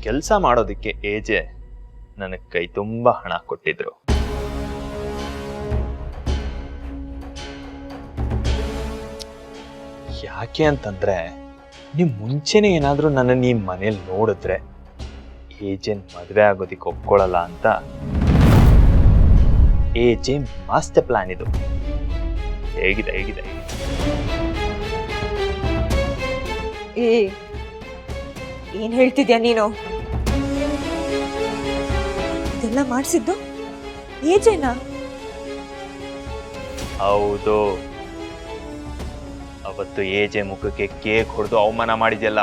ಕೆಲಸ ಮಾಡೋದಕ್ಕೆ ಏಜೆ ನನಗೆ ಕೈ ತುಂಬಾ ಹಣ ಕೊಟ್ಟಿದ್ರು. ಯಾಕೆ ಅಂತಂದ್ರೆ ನೀವು ಮುಂಚೆನೆ ಏನಾದ್ರೂ ನನ್ನ ಈ ಮನೇಲಿ ನೋಡಿದ್ರೆ ಏಜೆನ್ ಮದುವೆ ಆಗೋದಿಕ್ಕೆ ಒಪ್ಕೊಳ್ಳಲ್ಲ ಅಂತ ಏಜೆ ಮಾಸ್ಟರ್ ಪ್ಲಾನ್ ಇದು. ಹೇಗಿದೆ ಹೇಗಿದೆ ಏನ್ ಹೇಳ್ತಿದ್ಯಾ ನೀನು? ಇದೆಲ್ಲ ಮಾಡಿಸಿದ್ದು ಏಜೆನಾ? ಹೌದು, ಅವತ್ತು ಏಜೆ ಮುಖಕ್ಕೆ ಕೇಕ್ ಹೊಡೆದು ಅವಮಾನ ಮಾಡಿದ್ಯಲ್ಲ,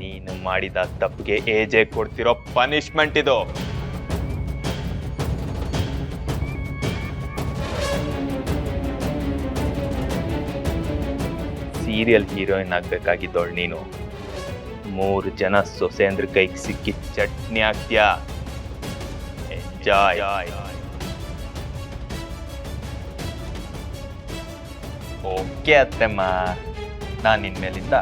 ನೀನು ಮಾಡಿದ ತಪ್ಪಿಗೆ ಏಜೆ ಕೊಡ್ತಿರೋ ಪನಿಷ್ಮೆಂಟ್ ಇದು. ಸೀರಿಯಲ್ ಹೀರೋಯಿನ್ ಆಗ್ಬೇಕಾಗಿದ್ದವಳು ನೀನು 3 ಜನ ಸೊಸೆಂದ್ರ ಕೈಗೆ ಸಿಕ್ಕಿ ಚಟ್ನಿ ಆಗ್ತೀಯಾ. ಎಂಜಾಯ್. ಓಕೆ ಅತ್ತೆಮ್ಮ, ನಾನು ಇನ್ಮೇಲಿಂದ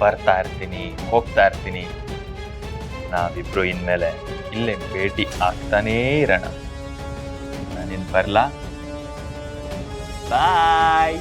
ಬರ್ತಾ ಇರ್ತೀನಿ, ಹೋಗ್ತಾ ಇರ್ತೀನಿ. ನಾವಿಬ್ರು ಇನ್ಮೇಲೆ ಇಲ್ಲೇ ಭೇಟಿ ಆಗ್ತಾನೇ ಇರೋಣ. ನಾನಿನ್ ಬರ್ಲಾ? ಬಾಯ್.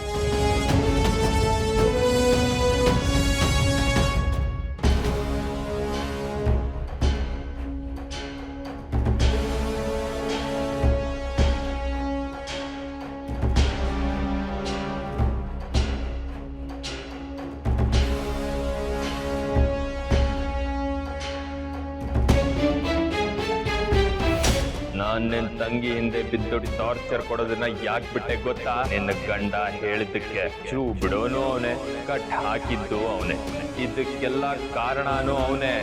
ನಿನ್ನ ತಂಗಿ ಹಿಂದೆ ಬಿದ್ದು ಟಾರ್ಚರ್ ಕೊಡೋದನ್ನ ಯಾಕೆ ಬಿಟ್ಟೆ ಗೊತ್ತಾ? ನಿನ್ನ ಗಂಡ ಹೇಳಿದ್ದಕ್ಕೆ ಚೂ ಬಿಡೋನು ಅವನೇ, ಕಟ್ ಹಾಕಿದ್ದು ಅವನೇ, ಇದಕ್ಕೆಲ್ಲ ಕಾರಣನೂ ಅವನೇ.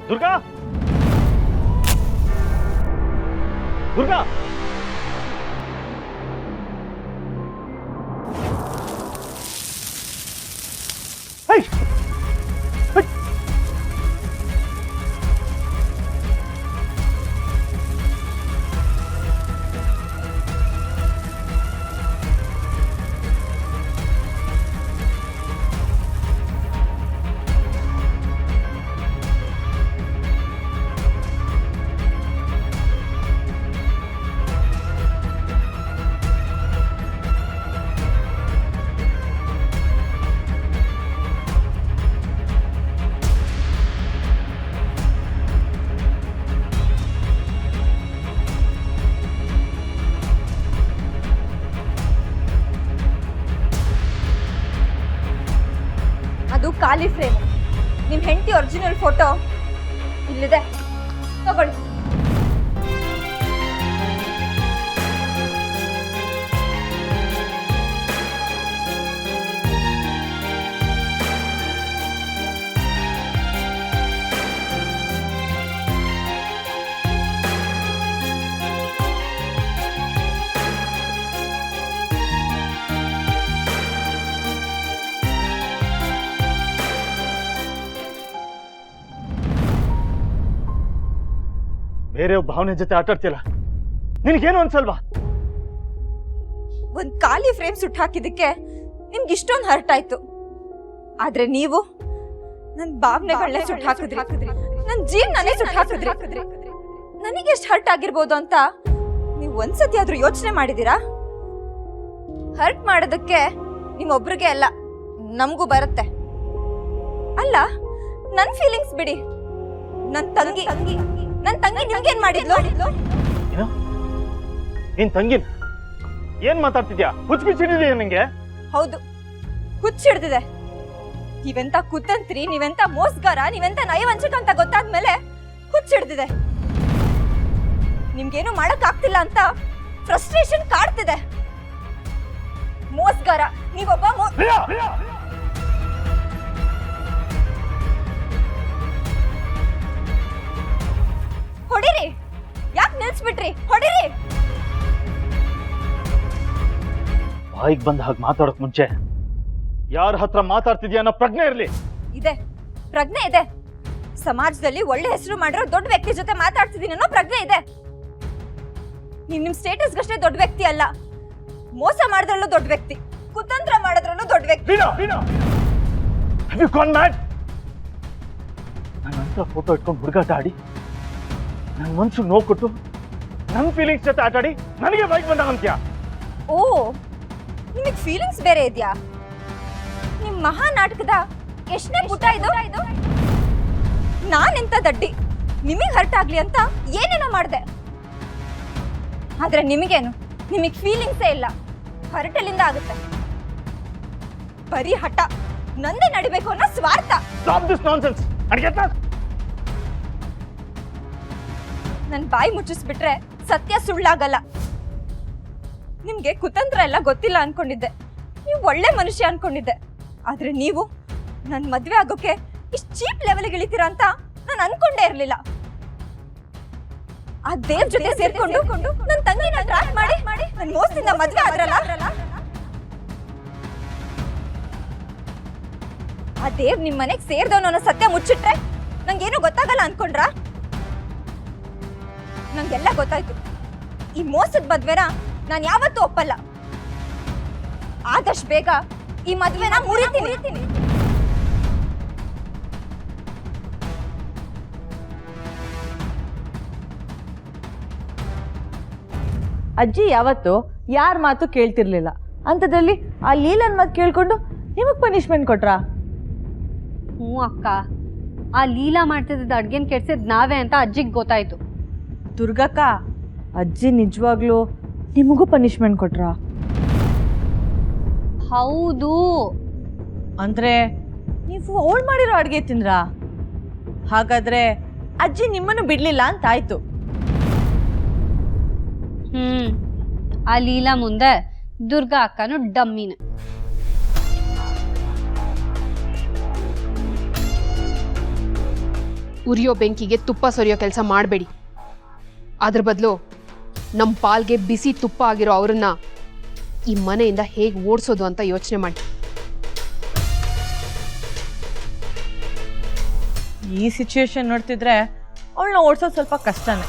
ದುರ್ಗಾ, ದುರ್ಗಾ, ಅದು ಖಾಲಿ ಫ್ರೇಮ್. ನಿಮ್ ಹೆಂಡತಿ ಒರಿಜಿನಲ್ ಫೋಟೋ ಇಲ್ಲಿದೆ, ತಗೊಳ್ಳಿ. ಬೇರೆ ಭಾವನೆ ಜೊತೆ ಆಟಾಡ್ತಿಲ್ಲ, ನಿನಗೇನು ಅನ್ಸಲ್ವಾ? ಒಂದ್ ಖಾಲಿ ಫ್ರೇಮ್ ಸುಟ್ಟು ಹಾಕಿದಕ್ಕೆ ನಿಮ್ಗೆ ಇಷ್ಟೊಂದು ಹರ್ಟ್ ಆಯ್ತು. ಆದ್ರೆ ನೀವು ನನ್ ಭಾವನೆಗಳನ್ನೇ ಸುಟ್ಟು ಹಾಕಿದ್ರಿ, ನನ್ ಜೀವನನೇ ಸುಟ್ಟು ಹಾಕಿದ್ರಿ. ನನಗೆ ಎಷ್ಟು ಹರ್ಟ್ ಆಗಿರ್ಬೋದು ಅಂತ ನೀವು ಒಂದ್ಸತಿ ಆದ್ರೂ ಯೋಚನೆ ಮಾಡಿದೀರಾ? ಹರ್ಟ್ ಮಾಡೋದಕ್ಕೆ ನಿಮ್ಮೊಬ್ರಿಗೆ ಅಲ್ಲ, ನಮಗೂ ಬರುತ್ತೆ. ಅಲ್ಲ, ನನ್ ಫೀಲಿಂಗ್ಸ್ ಬಿಡಿ, ನನ್ ತಂಗಿ ನಿಮ್ಗೇನ್ ಮಾಡಿದ್ಲು? ನಿನ್ ತಂಗಿನ ಏನ್ ಮಾತಾಡ್ತಿದ್ಯಾ? ಹುಚ್ಚಿಡಿದೆಯಾ ನಿಂಗೆ? ಹೌದು, ಹುಚ್ಚಿಡ್ದಿದೆ. ನೀವೆಂತ ಕುತಂತ್ರಿ, ನೀವೆಂತ ಮೋಸ್ಗಾರ, ನೀವೆಂತ ನಯವಂಚಕ ಅಂತ ಗೊತ್ತಾದ್ಮೇಲೆ ಹುಚ್ಚಿಡ್ದಿದೆ. ನಿಮ್ಗೇನು ಮಾಡಕ್ ಆಗ್ತಿಲ್ಲ ಅಂತ ಫ್ರಸ್ಟ್ರೇಷನ್ ಕಾಡ್ತಿದೆ. ಮೋಸ್ಗಾರ ನೀವೊಬ್ಬ ಹೊಡಿರಿ. ಯಾಕೆ ನಿಲ್ಸ್ಬಿಟ್ರಿ? ಹೊಡಿರಿ. ಬಾಯಿಗೆ ಬಂದ ಹಾಗೆ ಮಾತಾಡೋಕ್ ಮುಂಚೆ ಯಾರ ಹತ್ರ ಮಾತಾಡ್ತಿದ್ಯಾ ಅನ್ನೋ ಪ್ರಜ್ಞೆ ಇರ್ಲಿ. ಇದೆ, ಪ್ರಜ್ಞೆ ಇದೆ. ಸಮಾಜದಲ್ಲಿ ಒಳ್ಳೆ ಹೆಸರು ಮಾಡಿರೋ ದೊಡ್ಡ ವ್ಯಕ್ತಿ ಜೊತೆ ಮಾತಾಡ್ತಿದ್ದೀನಿ ಅನ್ನೋ ಪ್ರಜ್ಞೆ ಇದೆ. ನಿಮ್ ಸ್ಟೇಟಸ್ಗಷ್ಟೇ ದೊಡ್ಡ ವ್ಯಕ್ತಿ ಅಲ್ಲ, ಮೋಸ ಮಾಡಿದ್ರಲ್ಲೂ ದೊಡ್ಡ ವ್ಯಕ್ತಿ, ಕುತಂತ್ರ ಮಾಡಿದ್ರಲ್ಲೂ ದೊಡ್ಡ ವ್ಯಕ್ತಿ. ನನ್ನ ಹತ್ರ ಫೋಟೋ ಇಟ್ಕೊಂಡು ಹುಡುಗಾಟ ಆಡಿ ನನ್ನ ಮನ್ಸಿಗೆ ನೋವು ಕೊಟ್ಟು ನನ್ನ ಫೀಲಿಂಗ್ಸ್ ಜೊತೆ ಆಟಾಡಿ ನನಗೆ ಬೈಕ್ ಬಂದ ಅಂತ್ಯ. ಓ, ನಿಮಗ್ ಫೀಲಿಂಗ್ಸ್ ಬೇರೆ ಇದೆಯಾ? ನಿಮ್ ಮಹಾ ನಾಟಕದ ಎಷ್ಟನೇ ಪುಟ ಇದು? ನಾನೆಂತ ದಡ್ಡಿ ನಿಮಗ್ ಹರ್ಟ್ ಆಗ್ಲಿ ಅಂತ ಏನೇನೋ ಮಾಡಿದೆ. ಆದ್ರೆ ನಿಮಗೇನು, ನಿಮಗ್ ಫೀಲಿಂಗ್ಸೇ ಇಲ್ಲ. ಹರ್ಟಲಿಂದ ಆಗುತ್ತೆ. ಬರೀ ಹಠ, ನಂದೇ ನಡಿಬೇಕು ಅನ್ನೋ ಸ್ವಾರ್ಥ. ನನ್ ಬಾಯಿ ಮುಚ್ಚಿಸ್ಬಿಟ್ರೆ ಸತ್ಯ ಸುಳ್ಳಾಗಲ್ಲ. ನಿಮ್ಗೆ ಕುತಂತ್ರ ಎಲ್ಲ ಗೊತ್ತಿಲ್ಲ ಅನ್ಕೊಂಡಿದ್ದೆ, ನೀವು ಒಳ್ಳೆ ಮನುಷ್ಯ ಅನ್ಕೊಂಡಿದ್ದೆ. ಆದ್ರೆ ನೀವು ನನ್ ಮದ್ವೆ ಆಗೋಕೆ ಇಷ್ಟು ಚೀಪ್ ಲೆವೆಲ್ಗೆ ಇಳಿತೀರಾ ಅಂತ ನಾನು ಅನ್ಕೊಂಡೇ ಇರ್ಲಿಲ್ಲ. ಆ ದೇವ್ ಜೊತೆ ಸೇರ್ಕೊಂಡು ನನ್ನ ತಂಗಿನ ಟ್ರ್ಯಾಕ್ ಮಾಡಿ ನನ್ ಮೋಸದಿಂದ ಮದ್ವೆ ಆದ್ರಲ್ಲ. ಆ ದೇವ್ ನಿಮ್ ಮನೆಗ್ ಸೇರ್ದವನು ಅನ್ನೋ ಸತ್ಯ ಮುಚ್ಚಿಟ್ರೆ ನಂಗೇನು ಗೊತ್ತಾಗಲ್ಲ ಅನ್ಕೊಂಡ್ರ? ನಂಗೆಲ್ಲ ಗೊತ್ತಾಯ್ತು. ಈ ಮೋಸದ ಮದ್ವೆನ ನಾನು ಯಾವತ್ತೂ ಒಪ್ಪಲ್ಲ. ಆದಷ್ಟು ಬೇಗ ಈ ಮದ್ವೆನ ಮುರಿತೀನಿ. ಅಜ್ಜಿ ಯಾವತ್ತು ಯಾರ ಮಾತು ಕೇಳ್ತಿರ್ಲಿಲ್ಲ. ಅಂಥದ್ರಲ್ಲಿ ಆ ಲೀಲನ್ ಮಾತು ಕೇಳ್ಕೊಂಡು ನಿಮಗೆ ಪನಿಷ್ಮೆಂಟ್ ಕೊಟ್ರಾ? ಹ್ಞೂ ಅಕ್ಕ, ಆ ಲೀಲಾ ಮಾಡ್ತಿದ್ದ ಅಡ್ಗೆನ ಕೆಡ್ಸಿದ್ ನಾವೇ ಅಂತ ಅಜ್ಜಿಗೆ ಗೊತ್ತಾಯ್ತು. ದುರ್ಗಕ್ಕ, ಅಜ್ಜಿ ನಿಜವಾಗ್ಲೂ ನಿಮಗೂ ಪನಿಷ್ಮೆಂಟ್ ಕೊಟ್ರಾ? ಹೌದು. ಅಂದರೆ ನೀವು ಅವಳು ಮಾಡಿರೋ ಅಡುಗೆ ತಿಂದ್ರಾ? ಹಾಗಾದರೆ ಅಜ್ಜಿ ನಿಮ್ಮನ್ನು ಬಿಡಲಿಲ್ಲ ಅಂತಾಯ್ತು. ಆ ಲೀಲಾ ಮುಂದೆ ದುರ್ಗಾ ಅಕ್ಕನು ಡಮ್ಮಿನ. ಉರಿಯೋ ಬೆಂಕಿಗೆ ತುಪ್ಪ ಸೊರಿಯೋ ಕೆಲಸ ಮಾಡಬೇಡಿ. ಅದ್ರ ಬದಲು ನಮ್ಮ ಪಾಲ್ಗೆ ಬಿಸಿ ತುಪ್ಪ ಆಗಿರೋ ಅವ್ರನ್ನ ಈ ಮನೆಯಿಂದ ಹೇಗೆ ಓಡಿಸೋದು ಅಂತ ಯೋಚನೆ ಮಾಡಿ. ಈ ಸಿಚುವೇಶನ್ ನೋಡ್ತಿದ್ರೆ ಅವಳನ್ನ ಓಡಿಸೋದು ಸ್ವಲ್ಪ ಕಷ್ಟನೇ.